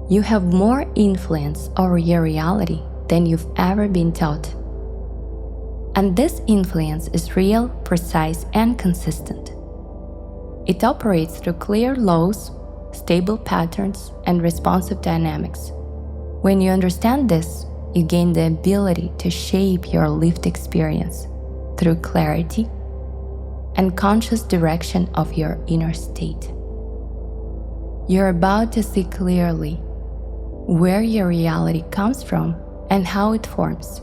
You have more influence over your reality than you've ever been taught. And this influence is real, precise, and consistent. It operates through clear laws, stable patterns, and responsive dynamics. When you understand this, you gain the ability to shape your lived experience through clarity and conscious direction of your inner state. You're about to see clearly where your reality comes from and how it forms.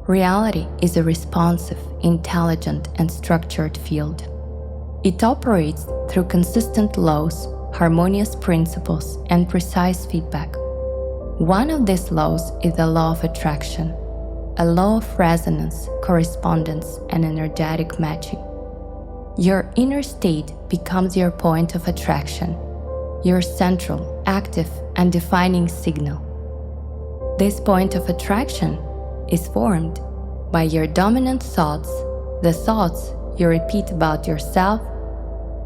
Reality is a responsive, intelligent, and structured field. It operates through consistent laws, harmonious principles, and precise feedback. One of these laws is the law of attraction, a law of resonance, correspondence, and energetic matching. Your inner state becomes your point of attraction, your central, active, and defining signal. This point of attraction is formed by your dominant thoughts, the thoughts you repeat about yourself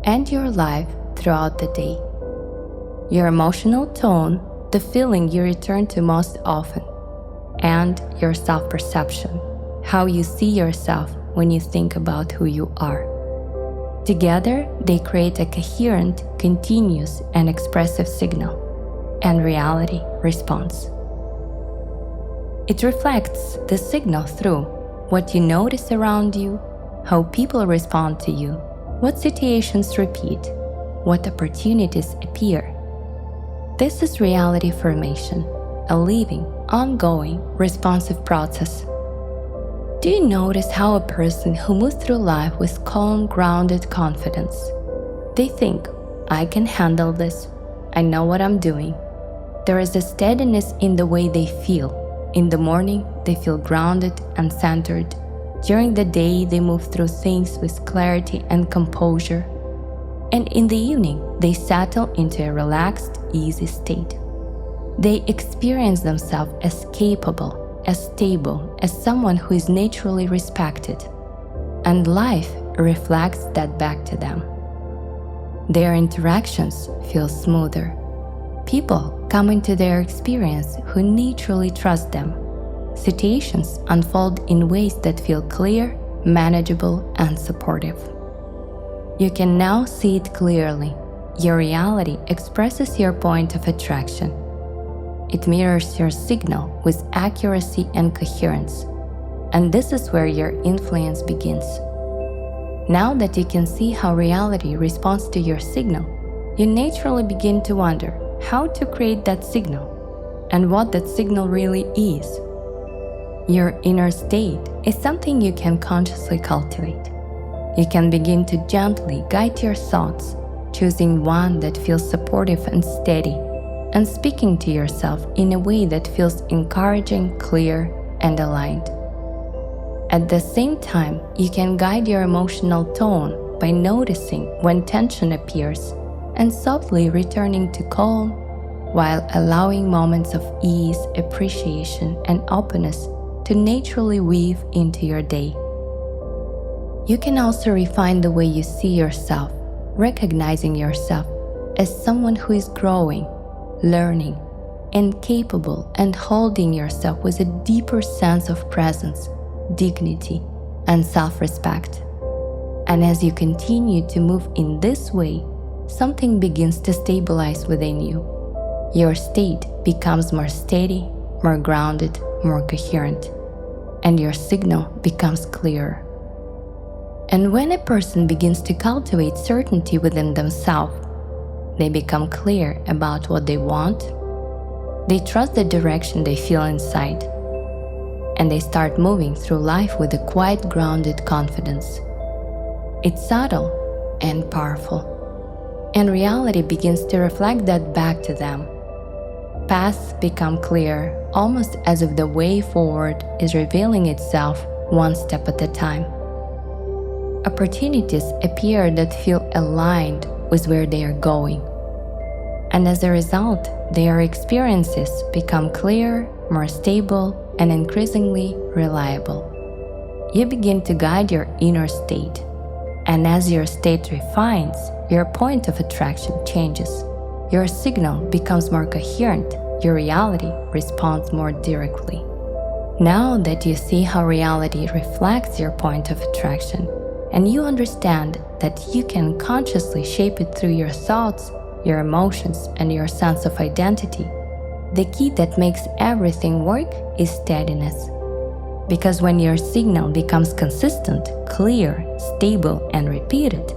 and your life throughout the day. Your emotional tone, the feeling you return to most often, and your self-perception, how you see yourself when you think about who you are. Together, they create a coherent, continuous, and expressive signal, and reality responds. It reflects the signal through what you notice around you, how people respond to you, what situations repeat, what opportunities appear. This is reality formation, a living, ongoing, responsive process. Do you notice how a person who moves through life with calm, grounded confidence, they think, I can handle this, I know what I'm doing. There is a steadiness in the way they feel. In the morning, they feel grounded and centered. During the day, they move through things with clarity and composure. And in the evening, they settle into a relaxed, easy state. They experience themselves as capable, as stable, as someone who is naturally respected. And life reflects that back to them. Their interactions feel smoother. People come into their experience who naturally trust them. Situations unfold in ways that feel clear, manageable, and supportive. You can now see it clearly. Your reality expresses your point of attraction. It mirrors your signal with accuracy and coherence. And this is where your influence begins. Now that you can see how reality responds to your signal, you naturally begin to wonder how to create that signal and what that signal really is. Your inner state is something you can consciously cultivate. You can begin to gently guide your thoughts, choosing one that feels supportive and steady, and speaking to yourself in a way that feels encouraging, clear, and aligned. At the same time, you can guide your emotional tone by noticing when tension appears and softly returning to calm while allowing moments of ease, appreciation, and openness to naturally weave into your day. You can also refine the way you see yourself, recognizing yourself as someone who is growing, learning, and capable, and holding yourself with a deeper sense of presence, dignity, and self-respect. And as you continue to move in this way, something begins to stabilize within you. Your state becomes more steady, more grounded, more coherent, and your signal becomes clearer. And when a person begins to cultivate certainty within themselves, they become clear about what they want, they trust the direction they feel inside, and they start moving through life with a quiet, grounded confidence. It's subtle and powerful, and reality begins to reflect that back to them. Paths become clear, almost as if the way forward is revealing itself one step at a time. Opportunities appear that feel aligned with where they are going. And as a result, their experiences become clearer, more stable, and increasingly reliable. You begin to guide your inner state. And as your state refines, your point of attraction changes. your signal becomes more coherent, your reality responds more directly. Now that you see how reality reflects your point of attraction, and you understand that you can consciously shape it through your thoughts, your emotions, and your sense of identity, the key that makes everything work is steadiness. Because when your signal becomes consistent, clear, stable, and repeated,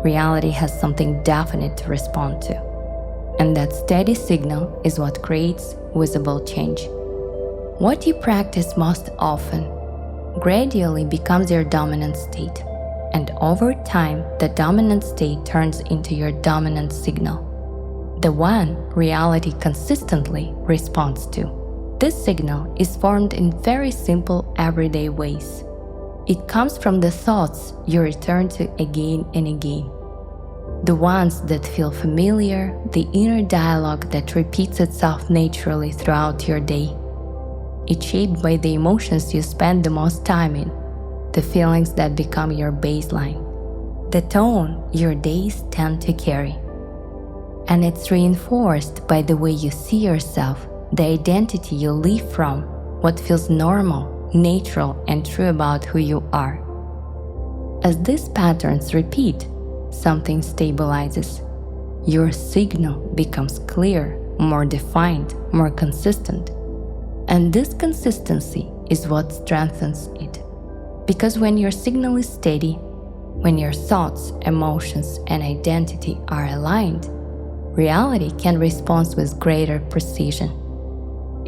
reality has something definite to respond to. And that steady signal is what creates visible change. What you practice most often gradually becomes your dominant state, and over time, the dominant state turns into your dominant signal, the one reality consistently responds to. This signal is formed in very simple, everyday ways. It comes from the thoughts you return to again and again, the ones that feel familiar, the inner dialogue that repeats itself naturally throughout your day. It's shaped by the emotions you spend the most time in, the feelings that become your baseline, the tone your days tend to carry. And it's reinforced by the way you see yourself, the identity you live from, what feels normal, natural, and true about who you are. As these patterns repeat, something stabilizes. Your signal becomes clear, more defined, more consistent. And this consistency is what strengthens it. Because when your signal is steady, when your thoughts, emotions, and identity are aligned, reality can respond with greater precision.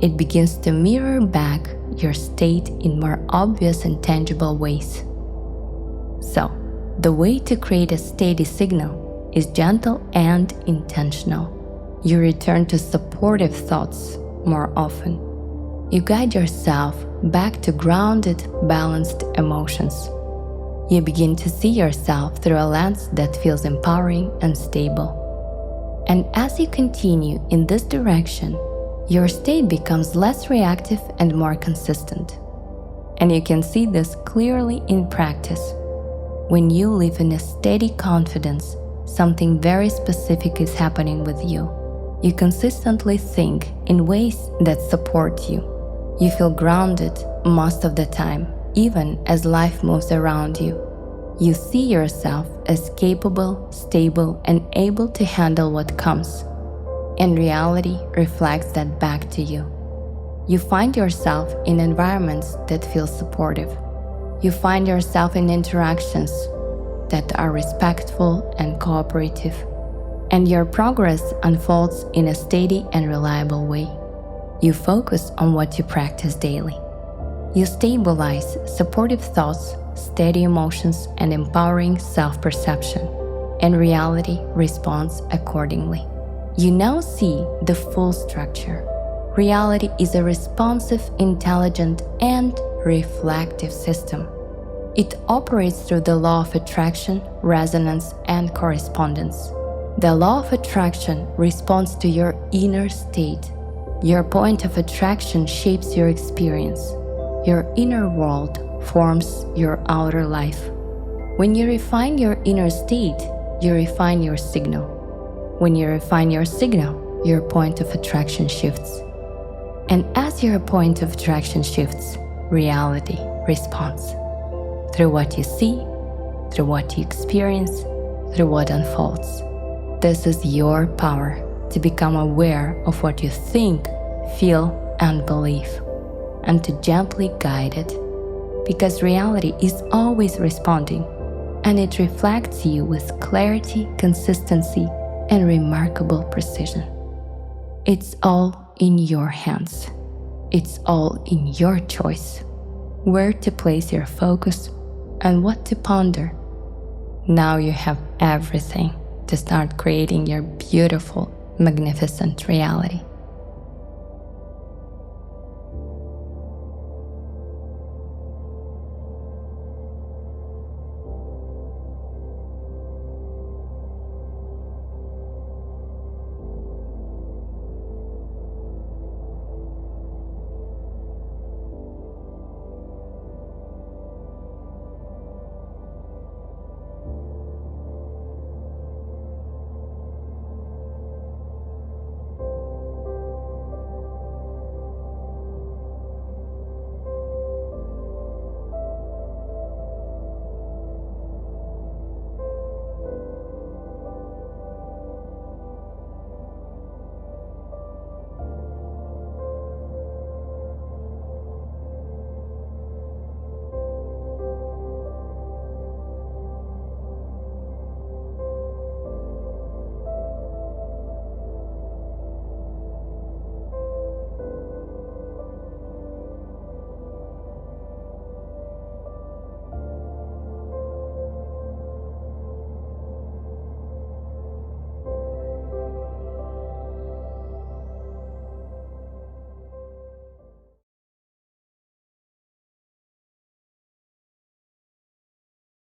It begins to mirror back your state in more obvious and tangible ways. So, the way to create a steady signal is gentle and intentional. You return to supportive thoughts more often. You guide yourself back to grounded, balanced emotions. You begin to see yourself through a lens that feels empowering and stable. And as you continue in this direction, your state becomes less reactive and more consistent. And you can see this clearly in practice. When you live in a steady confidence, something very specific is happening with you. You consistently think in ways that support you. You feel grounded most of the time, even as life moves around you. You see yourself as capable, stable, and able to handle what comes. And reality reflects that back to you. You find yourself in environments that feel supportive. You find yourself in interactions that are respectful and cooperative. And your progress unfolds in a steady and reliable way. You focus on what you practice daily. You stabilize supportive thoughts, steady emotions, and empowering self-perception, and reality responds accordingly. You now see the full structure. Reality is a responsive, intelligent, and reflective system. It operates through the law of attraction, resonance, and correspondence. The law of attraction responds to your inner state. Your point of attraction shapes your experience. Your inner world forms your outer life. When you refine your inner state, you refine your signal. When you refine your signal, your point of attraction shifts. And as your point of attraction shifts, reality responds. Through what you see, through what you experience, through what unfolds. This is your power to become aware of what you think, feel, and believe, and to gently guide it. Because reality is always responding, and it reflects you with clarity, consistency, and remarkable precision. It's all in your hands. It's all in your choice. Where to place your focus and what to ponder. Now you have everything to start creating your beautiful, magnificent reality.